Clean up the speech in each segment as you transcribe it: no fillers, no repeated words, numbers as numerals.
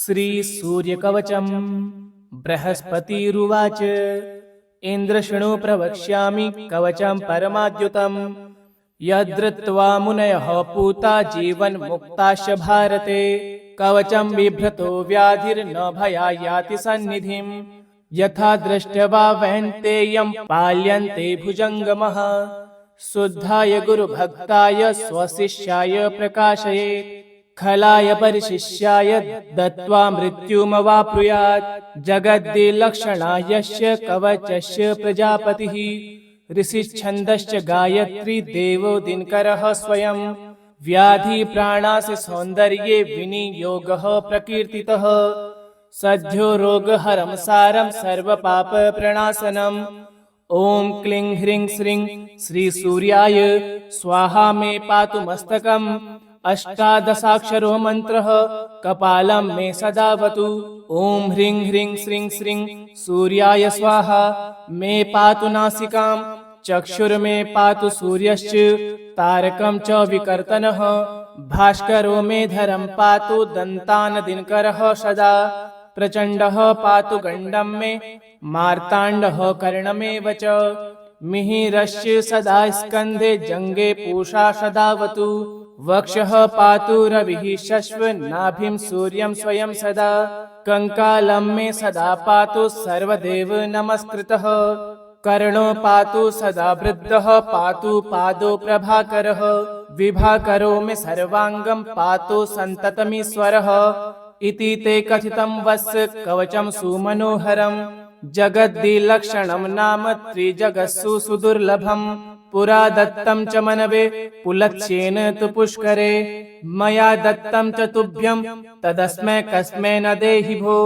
श्रीसूर्यकवचम्। बृहस्पतिरुवाच इन्द्रशृणु प्रवक्ष्यामि कवचं परमाद्युतम्। यद्धृत्वा मुनयः पूता जीवन्मुक्ताश्च भारते। कवचं बिभ्रतो व्याधिर्न भयायाति सन्निधिम्। यथा दृष्ट्वा वैन्तेयं पाल्यन्ते भुजङ्गमः। शुद्धाय गुरुभक्ताय स्वशिष्याय प्रकाशयेत्। खलाय परिशिष्याय दत्त्वा मृत्युमवाप्नुयात्। जगद्दिलक्षणा यस्य कवचस्य प्रजापतिः। ऋषिच्छन्दश्च गायत्री देवो दिनकरः स्वयं। व्याधिप्राणास्य सौन्दर्ये विनियोगः प्रकीर्तितः। सद्यो रोगहरं सारं सर्वपापप्रणाशनम्। ॐ क्लीं ह्रीं श्रीं श्रीसूर्याय स्वाहा मे पातु मस्तकम्। अष्टादशाक्षरो मन्त्रः कपालं मे सदावतु। ॐ ह्रीं ह्रीं श्रीं श्रीं सूर्याय स्वाहा मे पातु नासिकां। चक्षुर्मे पातु सूर्यश्च तारकं च विकर्तनः। भास्करो मे धरं पातु दन्तान् दिनकरः सदा। प्रचण्डः पातु गण्डं मे मार्ताण्डः कर्णमेव च। मिहिरश्च सदा स्कन्धे जङ्गे पूषा सदावतु। वक्षः पातु रविः शश्व नाभिं सूर्यं स्वयं सदा। कङ्कालं मे सदा पातु सर्वदेव नमस्कृतः। कर्णो पातु सदा वृद्धः पातु पादो प्रभाकरः। विभाकरो मे सर्वाङ्गं पातु सन्ततमीश्वरः। इति ते कथितं वस्य कवचं सुमनोहरम्। जगद्दिलक्षणं नाम त्रिजगत्सु सुदुर्लभम्। पुरा दत्तं च मनवे पुलत्स्येन तु पुष्करे। मया दत्तं च तुभ्यं तदस्मै कस्मै न देहि भो।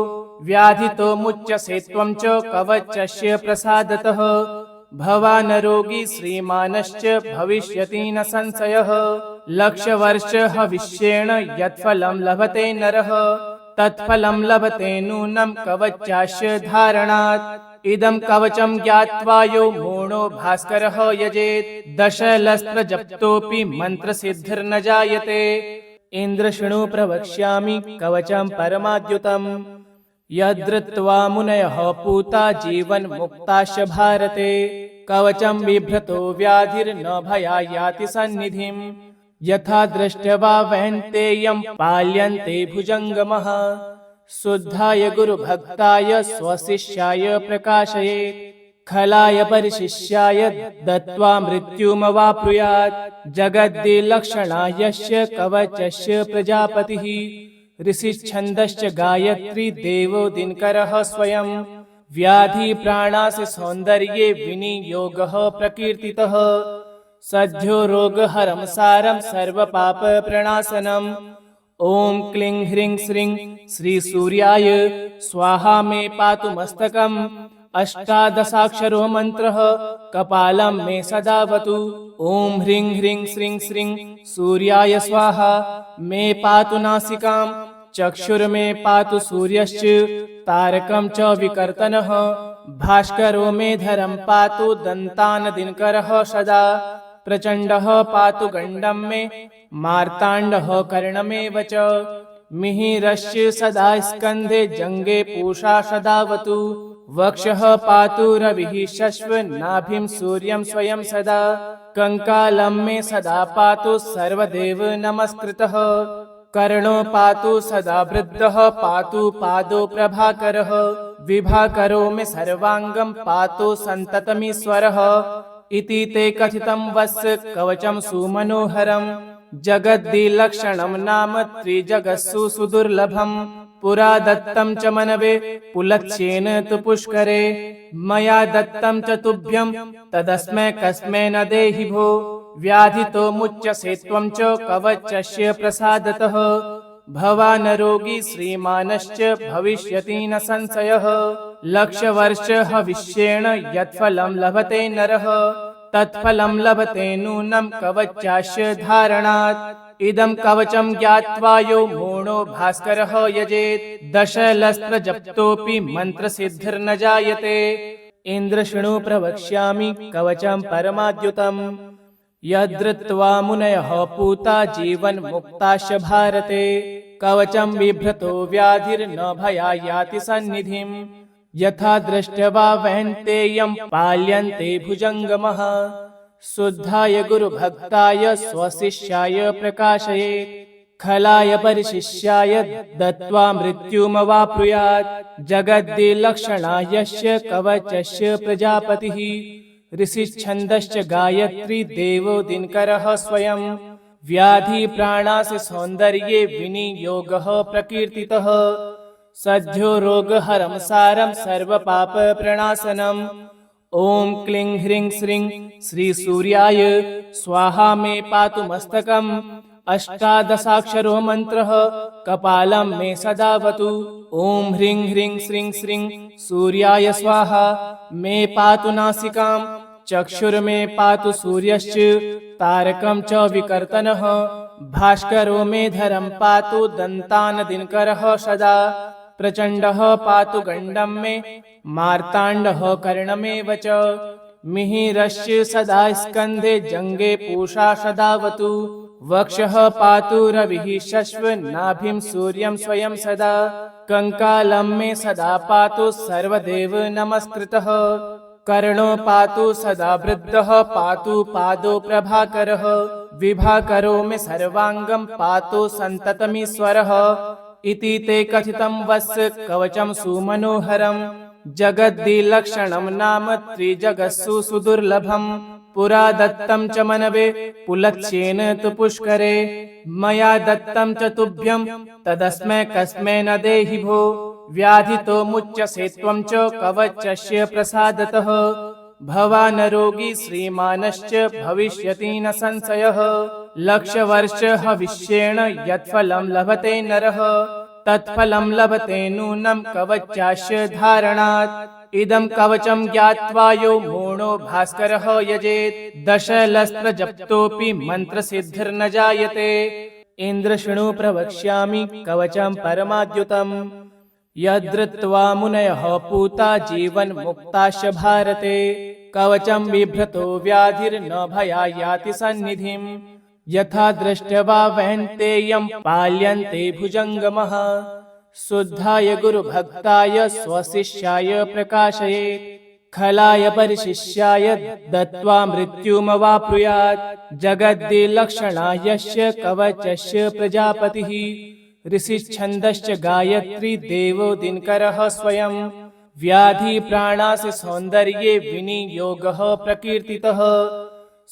व्याधितो मुच्यसे त्वं च कवचस्य प्रसादतः। भवान् रोगी श्रीमानश्च भविष्यति न संशयः। लक्षवर्ष हविष्येण यत्फलं लभते नरः। तत्फलं लभते नूनं कवचस्य धारणात्। इदं कवचं ज्ञात्वा यो मूढो भास्करः यजेत्। दशलस्त्रजप्तोऽपि मन्त्रसिद्धिर्न जायते। इन्द्रशृणु प्रवक्ष्यामि कवचं परमाद्युतम्। यद्धृत्वा मुनयः पूता जीवन्मुक्ताश्च भारते। कवचं बिभ्रतो व्याधिर्न भयायाति सन्निधिम्। यथा दृष्ट्वा वैन्तेयं पाल्यन्ते भुजङ्गमः। शुद्धाय गुरुभक्ताय स्वशिष्याय प्रकाशयेत्। खलाय परिशिष्याय दत्त्वा मृत्युमवाप्नुयात्। जगद्दिलक्षणा यस्य कवचस्य प्रजापतिः। ऋषिच्छन्दश्च गायत्री देवो दिनकरः स्वयं। व्याधिप्राणास्य सौन्दर्ये विनियोगः प्रकीर्तितः। सद्यो रोगहरं सारं सर्वपापप्रणाशनम्। ॐ क्लीं ह्रीं श्रीं श्रीसूर्याय स्वाहा मे पातु मस्तकम्। अष्टादशाक्षरो मन्त्रः कपालं मे सदावतु। ॐ ह्रीं ह्रीं श्रीं श्रीं सूर्याय स्वाहा मे पातु नासिकां। चक्षुर्मे पातु सूर्यश्च तारकं च विकर्तनः। भास्करो मे धरं पातु दन्तान् दिनकरः सदा। प्रचण्डः पातु गण्डं मे मार्ताण्डः कर्णमेव च। मिहिरश्च सदा स्कन्धे जङ्गे पूषा सदावतु। वक्षः पातु रविः शश्व नाभिं सूर्यं स्वयं सदा। कङ्कालं मे सदा पातु सर्वदेव नमस्कृतः। कर्णो पातु सदा वृद्धः पातु पादो प्रभाकरः। विभाकरो मे सर्वाङ्गं पातु सन्ततमीश्वरः। इति ते कथितं वस्य कवचं सुमनोहरम्। जगद्दिलक्षणं नाम त्रिजगत्सु सुदुर्लभम्। पुरा दत्तं च मनवे पुलत्स्येन तु पुष्करे। मया दत्तं च तुभ्यं तदस्मै कस्मै न देहि भो। व्याधितो मुच्यसे त्वं च कवचस्य प्रसादतः। भवान् रोगी श्रीमानश्च भविष्यति न संशयः। लक्षवर्ष हविष्येण यत्फलं लभते नरः। तत्फलं लभते नूनं कवचस्य धारणात्। इदं कवचं ज्ञात्वा यो मूढो भास्करः यजेत्। दशलस्त्रजप्तोऽपि मन्त्रसिद्धिर्न जायते। इन्द्रशृणु प्रवक्ष्यामि कवचं परमाद्युतम्। यद्धृत्वा मुनयः पूता जीवन्मुक्ताश्च भारते। कवचं बिभ्रतो व्याधिर्न भयायाति सन्निधिम् यथा दृष्ट्वा वहन्तेयं पाल्यन्ते भुजङ्गमः शुद्धाय गुरुभक्ताय स्वशिष्याय प्रकाशयेत् खलाय परिशिष्याय दत्त्वा मृत्युमवाप्नुयात् जगद्दिलक्षणायस्य कवचस्य प्रजापतिः ऋषिच्छन्दश्च गायत्री देवो दिनकरः स्वयं व्याधि प्राणास्य सौन्दर्ये विनियोगः प्रकीर्तितः सद्यो रोगहरं सारं सर्वपापप्रणाशनम् ॐ क्लीं ह्रीं श्रीं श्रीसूर्याय स्वाहा मे पातु मस्तकम् अष्टादशाक्षरो मन्त्रः कपालं मे सदावतु ॐ ह्रीं ह्रीं श्रीं श्रीं सूर्याय स्वाहा मे पातु नासिकां चक्षुर्मे पातु सूर्यश्च तारकं च विकर्तनः भास्करो मे धरं पातु दन्तान् दिनकरः सदा प्रचण्डः पातु गण्डं मे मार्ताण्डः कर्णमेव च मिहिरश्च सदा स्कन्धे जङ्गे पूषा सदावतु वक्षः पातु रविः शश्व नाभिं सूर्यं स्वयं सदा कङ्कालं मे सदा पातु सर्वदेव नमस्कृतः कर्णो पातु सदा वृद्धः पातु पादो प्रभाकरः विभाकरो मे सर्वाङ्गं पातु सन्ततमीश्वरः इति ते कथितं वस्य कवचं सुमनोहरम् जगद्दिलक्षणं नाम त्रिजगत्सु सुदुर्लभम् पुरा दत्तं च मनवे पुलत्स्येन तु पुष्करे मया दत्तं च तुभ्यं तदस्मै कस्मै न देहि भो व्याधितो मुच्यसे त्वं च कवचस्य प्रसादतः भवान् रोगी श्रीमानश्च भविष्यति न संशयः लक्षवर्ष हविष्येण यत्फलं लभते नरः तत्फलं लभते नूनं कवचास्य धारणात् इदं कवचं ज्ञात्वा यो मूढो भास्करः यजेत् दशलस्त्रजप्तोऽपि मन्त्रसिद्धिर्न जायते इन्द्र शृणु प्रवक्ष्यामि कवचं परमाद्युतम् यद्धृत्वा मुनयः पूता जीवन्मुक्ताश्च भारते कवचं बिभ्रतो व्याधिर्न भयायाति सन्निधिम् यथा दृष्ट्वा वहन्तेयं पाल्यन्ते भुजङ्गमः शुद्धाय गुरुभक्ताय स्वशिष्याय प्रकाशयेत् खलाय परिशिष्याय दत्त्वा मृत्युमवाप्नुयात् जगद्दिलक्षणायस्य कवचस्य प्रजापतिः ऋषिच्छन्दश्च गायत्री देवो दिनकरः स्वयं व्याधि प्राणास्य सौन्दर्ये विनियोगः प्रकीर्तितः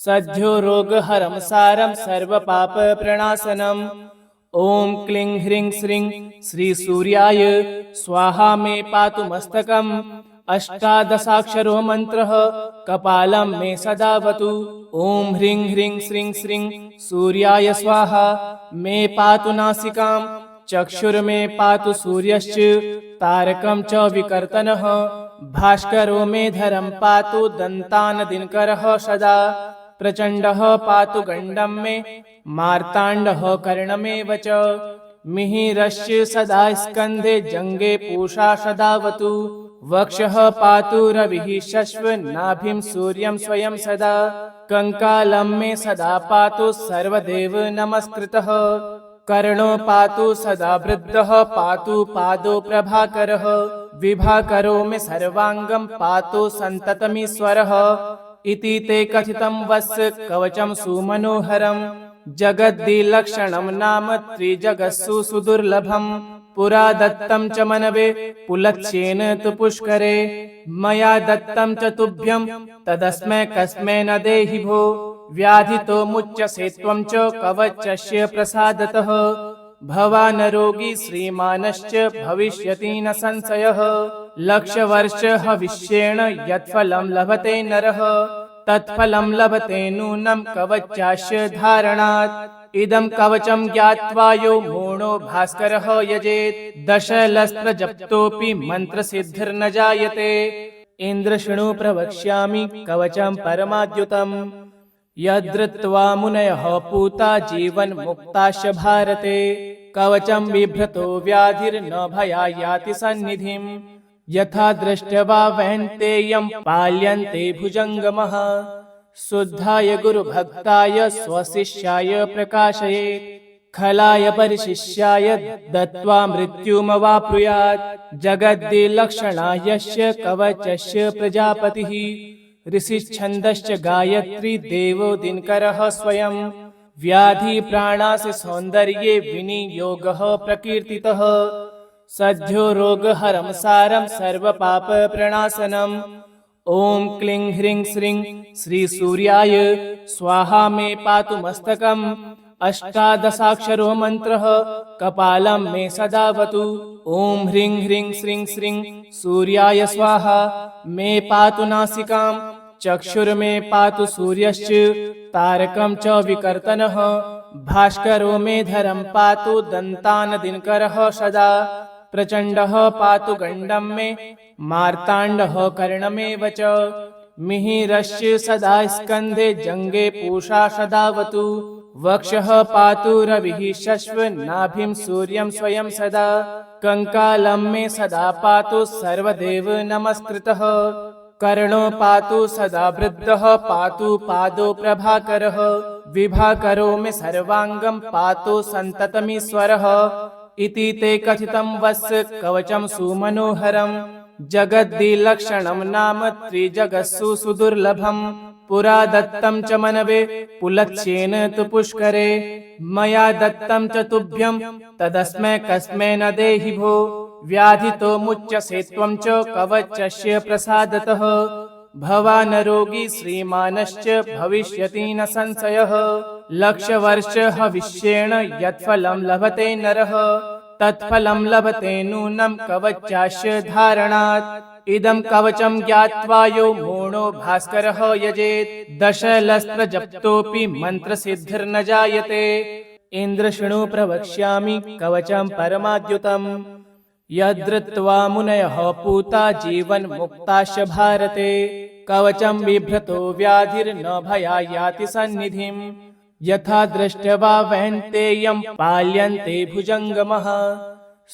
सद्यो रोगहरं सारं सर्वपापप्रणाशनम् ॐ क्लीं ह्रीं श्रीं श्रीसूर्याय स्वाहा मे पातु मस्तकम् अष्टादशाक्षरो मन्त्रः कपालं मे सदावतु ॐ ह्रीं ह्रीं श्रीं श्रीं सूर्याय स्वाहा मे पातु नासिकां चक्षुर्मे पातु सूर्यश्च तारकं च विकर्तनः भास्करो मे धरं पातु दन्तान् दिनकरः सदा प्रचण्डः पातु गण्डं मे मार्ताण्डः कर्णमेव च मिहिरश्च सदा स्कन्धे जङ्गे पूषा सदावतु वक्षः पातु रविः शश्व नाभिं सूर्यं स्वयं सदा कङ्कालं मे सदा पातु सर्वदेव नमस्कृतः कर्णो पातु सदा वृद्धः पातु पादो प्रभाकरः विभाकरो मे सर्वाङ्गं पातु सन्ततमीश्वरः इति ते कथितं वस्य कवचं सुमनोहरम् जगद्दिलक्षणं नाम त्रिजगत्सु सुदुर्लभम् पुरा दत्तं च मनवे पुलत्स्येन तु पुष्करे मया दत्तं च तुभ्यं तदस्मै कस्मै न देहि भो व्याधितो मुच्यसे त्वं च कवचस्य प्रसादतः भवान् रोगी श्रीमानश्च भविष्यति न संशयः लक्षवर्ष हविष्येण यत्फलं लभते नरः तत्फलं लभते नूनं कवचास्य धारणात् इदं कवचं ज्ञात्वा यो मूढो भास्करः यजेत् दशलस्त्रजप्तोऽपि मन्त्रसिद्धिर्न जायते इन्द्र शृणु प्रवक्ष्यामि कवचं परमाद्युतम् यद्धृत्वा मुनयः पूता जीवन्मुक्ताश्च भारते कवचं बिभ्रतो व्याधिर्न भयायाति सन्निधिम् यथा दृष्ट्वा वहन्तेयं पाल्यन्ते भुजङ्गमः शुद्धाय गुरुभक्ताय स्वशिष्याय प्रकाशयेत् खलाय परिशिष्याय दत्त्वा मृत्युमवाप्नुयात् जगद्दिलक्षणा यस्य कवचस्य प्रजापतिः ऋषिच्छन्दश्च गायत्री देवो दिनकरः स्वयं व्याधि प्राणास सौन्दर्ये विनियोगः प्रकीर्तितः सद्यो रोगहरं सारं सर्वपाप प्रणाशनम् ॐ क्लीं ह्रीं श्रीं श्रीसूर्याय स्वाहा मे पातु मस्तकम् अष्टादशाक्षरो मन्त्रः कपालं मे सदावतु ॐ ह्रीं ह्रीं श्रीं श्रीं सूर्याय स्वाहा मे पातु नासिकाम् चक्षुर्मे पातु सूर्यश्च तारकं च विकर्तनः भास्करो मे धरं पातु दन्तान् दिनकरः सदा प्रचण्डः पातु गण्डं मे मार्ताण्डः कर्णमेव च मिहिरश्च सदा स्कन्धे जङ्गे पूषा सदावतु वक्षः पातु रविः शश्व नाभिं सूर्यं स्वयं सदा कङ्कालं मे सदा पातु सर्वदेव नमस्कृतः कर्णो पातु सदा वृद्धः पातु पादो प्रभाकरः विभाकरो मे सर्वाङ्गं पातु सन्ततमीश्वरः इति ते कथितं वस्य कवचं सुमनोहरम् जगद्दिलक्षणं नाम त्रिजगत्सु सुदुर्लभम् पुरा दत्तं च मनवे पुलत्स्येन तु पुष्करे मया दत्तं च तुभ्यं तदस्मै कस्मै न देहि भो व्याधितो मुच्यसे त्वं च कवचस्य प्रसादतः भवान् रोगी श्रीमानश्च भविष्यति न संशयः लक्षवर्ष हविष्येण यत्फलं लभते नरः तत्फलं लभते नूनं कवचास्य धारणात् इदं कवचं ज्ञात्वा यो मूढो भास्करः यजेत् दशलस्त्रजप्तोऽपि मन्त्रसिद्धिर्न जायते इन्द्र शृणु प्रवक्ष्यामि कवचं परमाद्युतम् यद्धृत्वा मुनयः पूता जीवन्मुक्ताश्च भारते कवचं बिभ्रतो व्याधिर्न भयायाति सन्निधिम् यथा दृष्ट्वा वैन्तेयं पाल्यन्ते भुजङ्गमः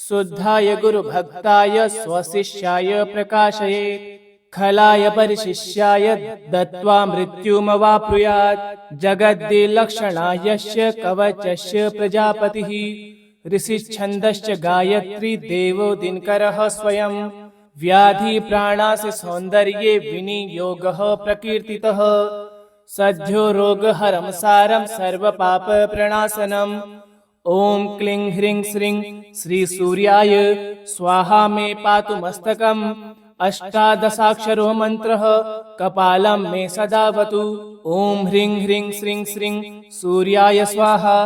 शुद्धाय गुरुभक्ताय स्वशिष्याय प्रकाशयेत् खलाय परिशिष्याय दत्त्वा मृत्युमवाप्नुयात् जगद्दिलक्षणा यस्य कवचस्य प्रजापतिः ऋषिच्छन्दश्च गायत्री देवो दिनकरः स्वयं व्याधि प्राणास सौन्दर्ये विनियोगः प्रकीर्तितः सद्यो रोगहरं सारं सर्वपाप प्रणाशनम् ॐ क्लीं ह्रीं श्रीं श्रीसूर्याय स्वाहा मे पातु मस्तकम् अष्टादशाक्षरो मन्त्रः कपालं मे सदावतु ॐ ह्रीं ह्रीं श्रीं श्रीं सूर्याय स्वाहा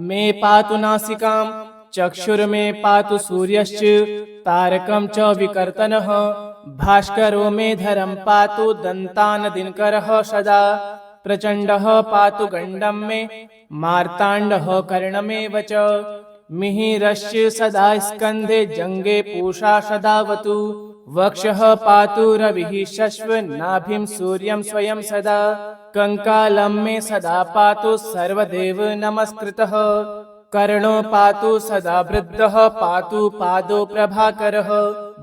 मे पातु नासिकाम् चक्षुर्मे पातु सूर्यश्च तारकं च विकर्तनः भास्करो मे धरं पातु दन्तान् दिनकरः सदा प्रचण्डः पातु गण्डं मे मार्ताण्डः कर्णमेव च मिहिरश्च सदा स्कन्धे जङ्गे पूषा सदावतु वक्षः पातु रविः शश्व नाभिं सूर्यं स्वयं सदा कङ्कालं मे सदा पातु सर्वदेव नमस्कृतः कर्णो पातु सदा वृद्धः पातु पादो प्रभाकरः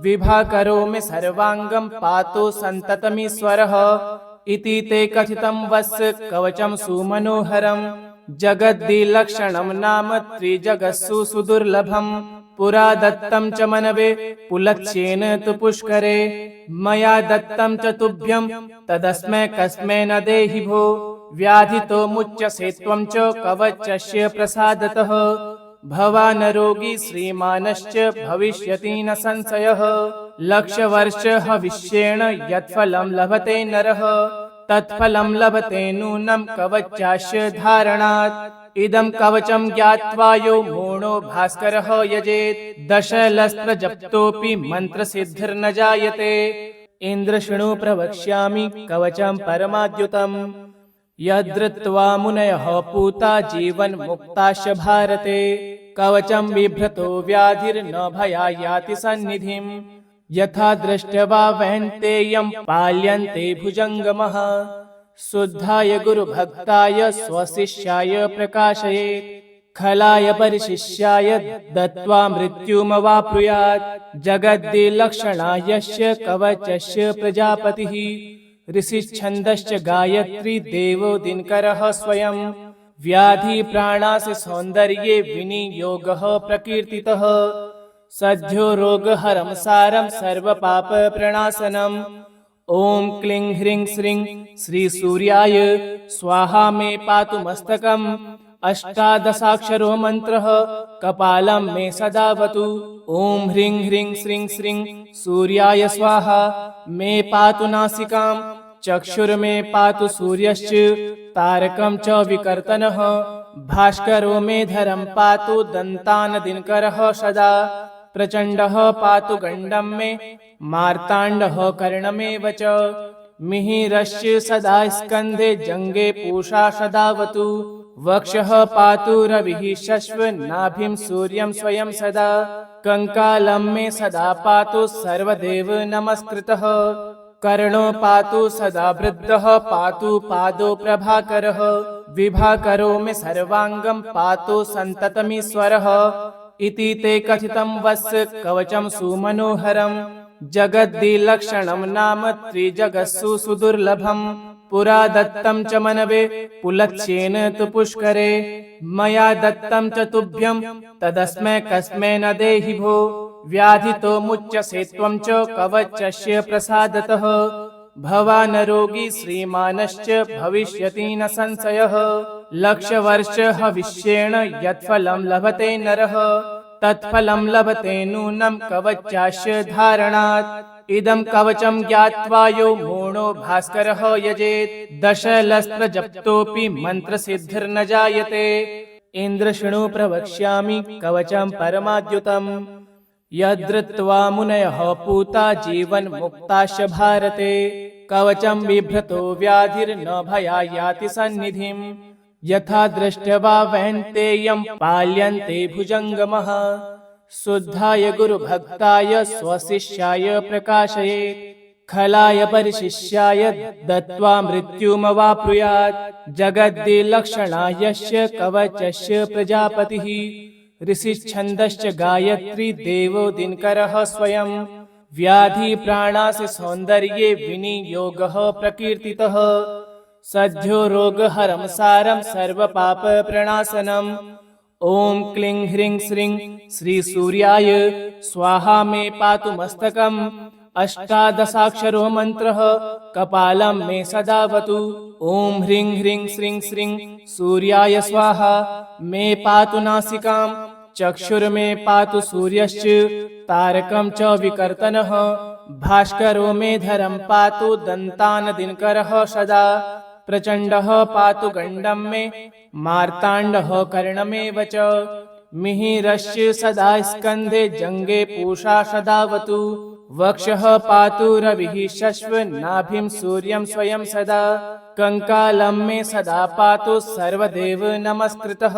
विभाकरो मे सर्वाङ्गं पातु सन्ततमीश्वरः इति ते कथितं वस्य कवचं सुमनोहरम् जगद्दिलक्षणं नाम त्रिजगत्सु सुदुर्लभम् पुरा दत्तं च मनवे पुलत्स्येन तु पुष्करे मया दत्तं च तुभ्यं तदस्मै कस्मै न देहि भो व्याधितो मुच्यसे त्वं च कवचस्य प्रसादतः भवान् रोगी श्रीमानश्च भविष्यति न संशयः लक्षवर्ष हविष्येण यत्फलं लभते नरः तत्फलं लभते नूनं कवचास्य धारणात् इदं कवचं ज्ञात्वा यो मूढो भास्करः यजेत् दशलस्त्रजप्तोऽपि मन्त्रसिद्धिर्न जायते इन्द्र शृणु प्रवक्ष्यामि कवचं परमाद्युतम् यद्धृत्वा मुनयः पूता जीवन्मुक्ताश्च भारते कवचं बिभ्रतो व्याधिर्न भयायाति सन्निधिम् यथा दृष्ट्वा वैन्तेयं पाल्यन्ते भुजङ्गमः शुद्धाय गुरुभक्ताय स्वशिष्याय प्रकाशयेत् खलाय परिशिष्याय दत्त्वा मृत्युमवाप्नुयात् जगद्दिलक्षणा यस्य कवचस्य प्रजापतिः ऋषिच्छन्दश्च गायत्री देवो दिनकरः स्वयं व्याधि प्राणास्य सौन्दर्ये विनियोगः प्रकीर्तितः सद्यो रोगहरं सारं सर्वपापप्रणाशनम्। ॐ क्लीं ह्रीं श्रीं श्रीसूर्याय स्वाहा मे पातु मस्तकम्। अष्टादशाक्षरो मन्त्रः कपालं मे सदावतु। ॐ ह्रीं ह्रीं श्रीं श्रीं सूर्याय स्वाहा मे पातु नासिकाम्। चक्षुर्मे पातु सूर्यश्च तारकं च विकर्तनः। भास्करो मे धरं पातु दन्तान् दिनकरः सदा। प्रचण्डः पातु गण्डं मे मार्ताण्डः कर्णमेव च। मिहिरश्च सदा स्कन्धे जङ्गे पूषा सदावतु। वक्षः पातु रविः शश्व नाभिं सूर्यं स्वयं सदा। कङ्कालं मे सदा पातु सर्वदेव नमस्कृतः। कर्णो पातु सदा वृद्धः पातु पादो प्रभाकरः। विभाकरो मे सर्वाङ्गं पातु सन्ततमीश्वरः। इति ते कथितं वस्य कवचं सुमनोहरम्। जगद्दिलक्षणं नाम त्रिजगत्सु सुदुर्लभम्। पुरा दत्तं च मनवे पुलत्स्येन तु पुष्करे। मया दत्तं च तुभ्यं तदस्मै कस्मै न देहि भो। व्याधितो मुच्यसे त्वं च कवचस्य प्रसादतः। भवान् रोगी श्रीमानश्च भविष्यति न संशयः। लक्षवर्ष हविष्येण यत्फलं लभते नरः तत्फलं लभते नूनं कवचास्य धारणात्। इदं कवचं ज्ञात्वा यो मूढो भास्करः यजेत् दशलस्त्रजप्तोऽपि मन्त्रसिद्धिर्न जायते। इन्द्र शृणु प्रवक्ष्यामि कवचं परमाद्युतम्। यद्धृत्वा मुनयः पूता जीवन्मुक्ताश्च भारते। कवचं बिभ्रतो व्याधिर्न भयायाति सन्निधिम्। यथा दृष्ट्वा वहन्तेयं पाल्यन्ते भुजङ्गमः। शुद्धाय गुरुभक्ताय स्वशिष्याय प्रकाशयेत्। खलाय परिशिष्याय दत्त्वा मृत्युमवाप्नुयात्। जगद्दिलक्षणायस्य कवचस्य प्रजापतिः। ऋषिच्छन्दश्च गायत्री देवो दिनकरः स्वयं। व्याधि प्राणास्य सौन्दर्ये विनियोगः प्रकीर्तितः सद्यो रोगहरं सारं सर्वपापप्रणाशनम्। ॐ क्लीं ह्रीं श्रीं श्रीसूर्याय स्वाहा मे पातु मस्तकम्। अष्टादशाक्षरो मन्त्रः कपालं मे सदावतु। ॐ ह्रीं ह्रीं श्रीं श्रीं सूर्याय स्वाहा मे पातु नासिकाम्। चक्षुर्मे पातु सूर्यश्च तारकं च विकर्तनः। भास्करो मे धरं पातु दन्तान् दिनकरः सदा। प्रचण्डः पातु गण्डं मे मार्ताण्डः कर्णमेव च। मिहिरश्च सदा स्कन्धे जङ्गे पूषा सदावतु। वक्षः पातु रविः शश्व नाभिं सूर्यं स्वयं सदा। कङ्कालं मे सदा पातु सर्वदेव नमस्कृतः।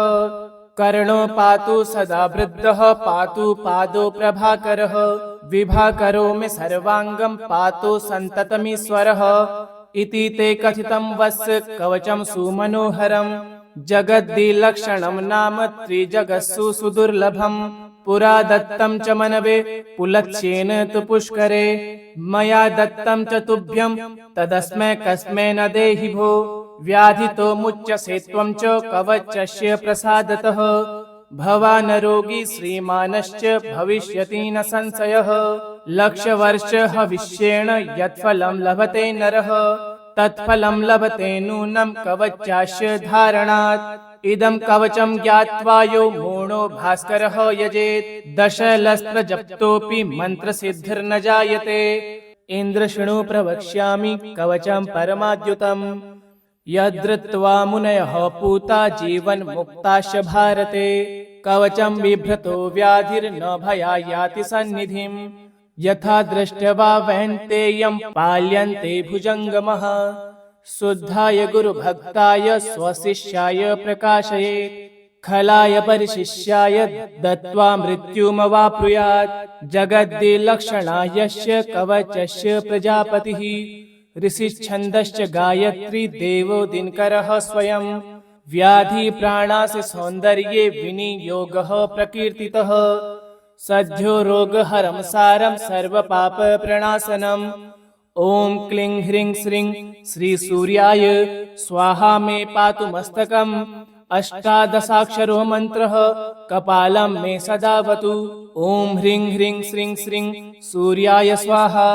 कर्णो पातु सदा वृद्धः पातु पादो प्रभाकरः। विभाकरो मे सर्वाङ्गं पातु सन्ततमीश्वरः। इति ते कथितं वस्य कवचं सुमनोहरम्। जगद्दिलक्षणं नाम त्रिजगत्सु सुदुर्लभम्। पुरा दत्तं च मनवे पुलत्स्येन तु पुष्करे। मया दत्तं च तुभ्यं तदस्मै कस्मै न देहि भो। व्याधितो मुच्यसे त्वं च कवचस्य प्रसादतः। भवान् रोगी श्रीमानश्च भविष्यति न संशयः। लक्षवर्ष हविष्येण यत्फलं लभते नरः तत्फलं लभते नूनं कवचास्य धारणात्। इदं कवचं ज्ञात्वा यो मूढो भास्करः यजेत् दशलस्त्रजप्तोऽपि मन्त्रसिद्धिर्न जायते। इन्द्र शृणु प्रवक्ष्यामि कवचं परमाद्युतम्। यद्धृत्वा मुनयः पूता जीवन्मुक्ताश्च भारते। कवचं बिभ्रतो व्याधिर्न भयायाति सन्निधिम्। यथा दृष्ट्वा वहन्तेयं पाल्यन्ते भुजङ्गमः। शुद्धाय गुरुभक्ताय स्वशिष्याय प्रकाशयेत्। खलाय परिशिष्याय दत्त्वा मृत्युमवाप्नुयात्। जगद्दिलक्षणायस्य कवचस्य प्रजापतिः। ऋषिच्छन्दश्च गायत्री देवो दिनकरः स्वयं। व्याधि प्राणास्य सौन्दर्ये विनियोगः प्रकीर्तितः सद्यो रोगहरं सारं सर्वपापप्रणाशनम्। ॐ क्लीं ह्रीं श्रीं श्रीसूर्याय स्वाहा मे पातु मस्तकम्। अष्टादशाक्षरो मन्त्रः कपालं मे सदावतु। ॐ ह्रीं ह्रीं श्रीं श्रीं सूर्याय स्वाहा।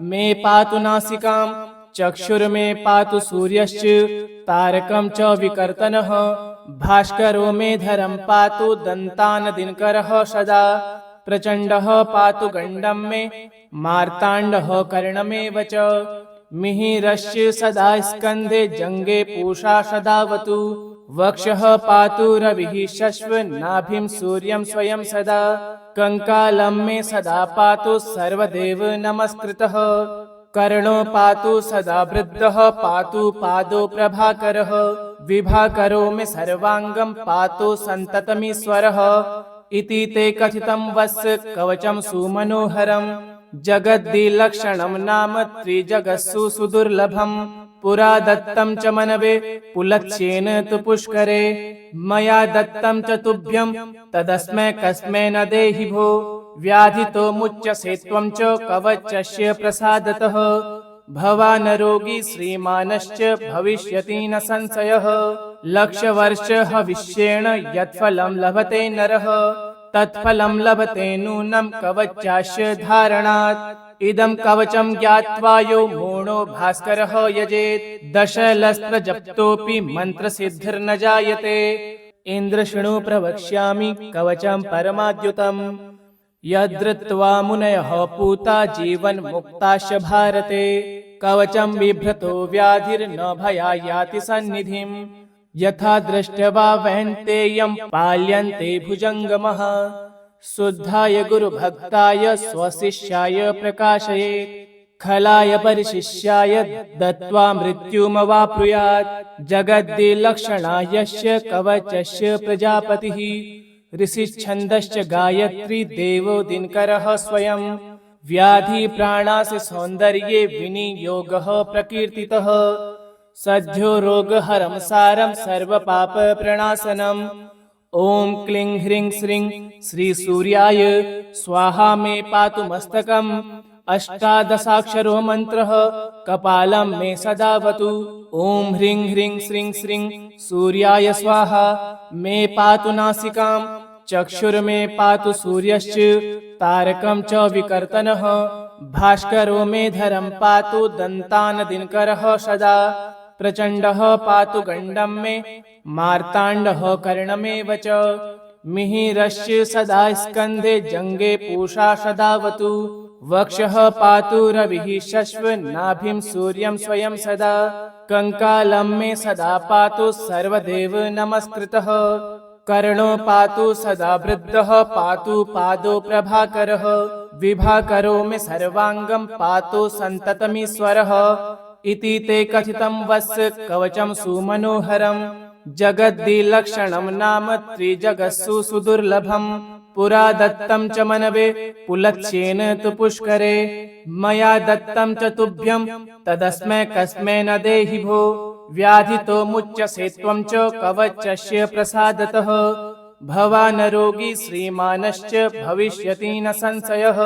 मे पातु नासिकां चक्षुर्मे पातु सूर्यश्च तारकं च विकर्तनः। भास्करो मे धरं पातु दन्तान् दिनकरः सदा। प्रचण्डः पातु गण्डं मे मार्ताण्डः कर्णमेव च। मिहिरश्च सदा स्कन्धे जङ्गे पूषा सदावतु। वक्षः पातु रविः शश्व नाभिं सूर्यं स्वयं सदा। कङ्कालं मे सदा पातु सर्वदेव नमस्कृतः। कर्णो पातु सदा वृद्धः पातु पादो प्रभाकरः। विभाकरो मे सर्वाङ्गं पातु सन्ततमीश्वरः। इति ते कथितं वस्य कवचं सुमनोहरम्। जगद्दिलक्षणं नाम त्रिजगत्सु सुदुर्लभम्। पुरा दत्तं च मनवे पुलत्स्येन तु पुष्करे। मया दत्तं च तुभ्यं तदस्मै कस्मै न देहि भो। व्याधितो मुच्यसे त्वं च कवचस्य प्रसादतः। भवान् रोगी श्रीमानश्च भविष्यति न संशयः। लक्षवर्ष हविष्येण यत्फलं लभते नरः तत्फलं लभते नूनं कवचास्य धारणात्। इदं कवचं ज्ञात्वा यो मूढो भास्करः यजेत् दशलस्त्रजप्तोऽपि मन्त्रसिद्धिर्न जायते। इन्द्र शृणु प्रवक्ष्यामि कवचं परमाद्युतम्। यद्धृत्वा मुनयः पूता जीवन्मुक्ताश्च भारते। कवचं बिभ्रतो व्याधिर्न भयायाति सन्निधिम्। यथा दृष्ट्वा वहन्तेयं पाल्यन्ते भुजङ्गमः। शुद्धाय गुरुभक्ताय स्वशिष्याय प्रकाशयेत्। खलाय परिशिष्याय दत्त्वा मृत्युमवाप्नुयात्। जगद्दिलक्षणायस्य कवचस्य प्रजापतिः। ऋषिच्छन्दश्च गायत्री देवो दिनकरः स्वयं। व्याधि प्राणासि सौन्दर्ये विनियोगः प्रकीर्तितः। सद्यो रोगहरं सारं सर्वपापप्रणाशनम्। ॐ क्लीं ह्रीं श्रीं श्रीसूर्याय स्वाहा। मे पातु मस्तकम्। अष्टादशाक्षरो मन्त्रः कपालं मे सदावतु। ॐ ह्रीं ह्रीं श्रीं श्रीं सूर्याय स्वाहा। मे पातु नासिकां चक्षुर्मे पातु सूर्यश्च तारकं च विकर्तनः। भास्करो मे धरं पातु दन्तान् दिनकरः सदा। प्रचण्डः पातु गण्डं मे मार्ताण्डः कर्णमेव च। मिहिरश्च सदा स्कन्धे जङ्गे पूषा सदावतु। वक्षः पातु रविः शश्व नाभिं सूर्यं स्वयं सदा। कङ्कालं मे सदा पातु सर्वदेव नमस्कृतः। कर्णो पातु सदा वृद्धः पातु पादो प्रभाकरः। विभाकरो मे सर्वाङ्गं पातु सन्ततमीश्वरः। इति ते कथितं वस्य कवचं सुमनोहरम्। जगद्दिलक्षणं नाम त्रिजगत्सु सुदुर्लभम्। पुरा दत्तं च मनवे पुलत्स्येन तु पुष्करे। मया दत्तं च तुभ्यं तदस्मै कस्मै न देहि भो। व्याधितो मुच्यसे त्वं च कवचस्य प्रसादतः। भवान् रोगी श्रीमानश्च भविष्यति न संशयः।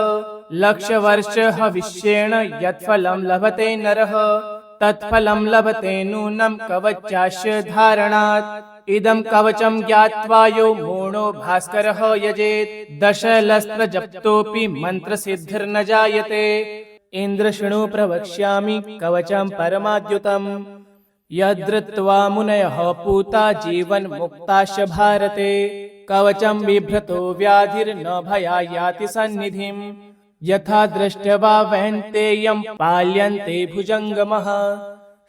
लक्षवर्ष हविष्येण यत्फलं लभते नरः तत्फलं लभते नूनं कवचास्य धारणात्। इदं कवचं ज्ञात्वा यो मूढो भास्करः यजेत् दशलस्त्रजप्तोऽपि मन्त्रसिद्धिर्न जायते। इन्द्र शृणु प्रवक्ष्यामि कवचं परमाद्युतम्। यद्धृत्वा मुनयः पूता जीवन्मुक्ताश्च भारते। कवचं बिभ्रतो व्याधिर्न भयायाति सन्निधिम्। यथा दृष्ट्वा वहन्तेयं पाल्यन्ते भुजङ्गमः।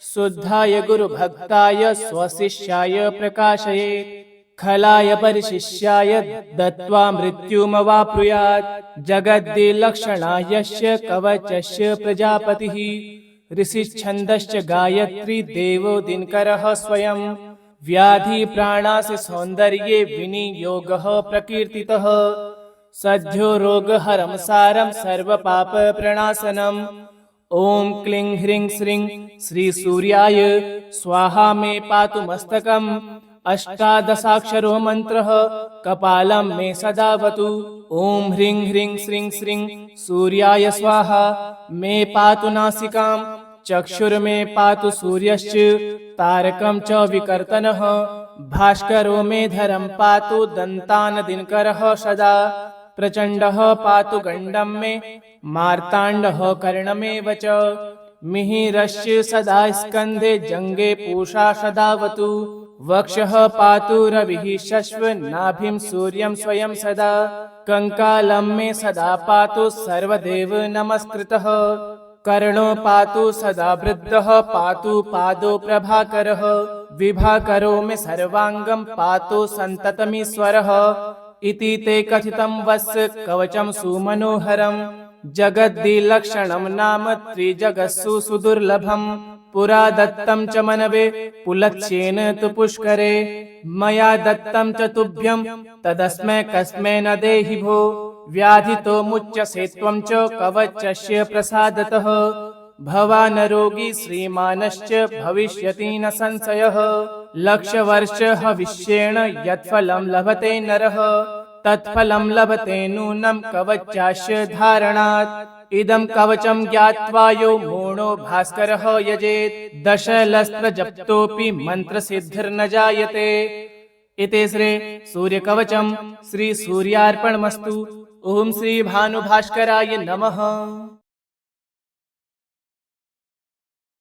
शुद्धाय गुरुभक्ताय स्वशिष्याय प्रकाशयेत्। खलाय परिशिष्याय दत्त्वा मृत्युमवाप्नुयात्। जगद्दिलक्षणायस्य कवचस्य प्रजापतिः। ऋषिच्छन्दश्च गायत्री देवो दिनकरः स्वयं। व्याधि प्राणासि सौन्दर्ये विनियोगः प्रकीर्तितः। सद्यो रोगहरं सारं सर्वपापप्रणाशनम्। ॐ क्लीं ह्रीं श्रीं श्रीसूर्याय स्वाहा। मे पातु मस्तकम्। अष्टादशाक्षरो मन्त्रः कपालं मे सदावतु। ॐ ह्रीं ह्रीं श्रीं श्रीं सूर्याय स्वाहा। मे पातु नासिकां चक्षुर्मे पातु सूर्यश्च तारकं च विकर्तनः। भास्करो मे धरं पातु दन्तान् दिनकरः सदा प्रचण्डः पातु गण्डं मे मार्ताण्डः कर्णमेव च मिहिरस्य सदा स्कन्धे जङ्गे पूषा सदावतु वक्षः पातु रविः शश्व नाभिं सूर्यं स्वयं सदा कङ्कालं मे सदा पातु सर्वदेव नमस्कृतः कर्णो पातु सदा वृद्धः पातु पादो प्रभाकरः विभाकरो मे सर्वाङ्गं पातु सन्ततमीश्वरः इति ते कथितं वस्य कवचं सुमनोहरं जगद्दिलक्षणं नाम त्रिजगत्सु सुदुर्लभम् पुरा दत्तं च मनवे पुलत्स्येन तु पुष्करे मया दत्तं च तुभ्यं तदस्मै कस्मै न देहि भो व्याधितो मुच्यसे त्वं च कवचस्य प्रसादतः भवान् रोगी श्रीमानश्च भविष्यति न संशयः लक्षवर्ष हविष्येण यत्फलं लभते नरः तत्फलं लभते नूनं कवचास्य धारणात् इदं कवचं ज्ञात्वा यो मूढो भास्करः यजेत् दशलस्त्रजप्तोऽपि मन्त्रसिद्धिर्न जायते। इति श्री सूर्यकवचं श्री सूर्यार्पणमस्तु। ओम श्री भानुभास्कराय नमः।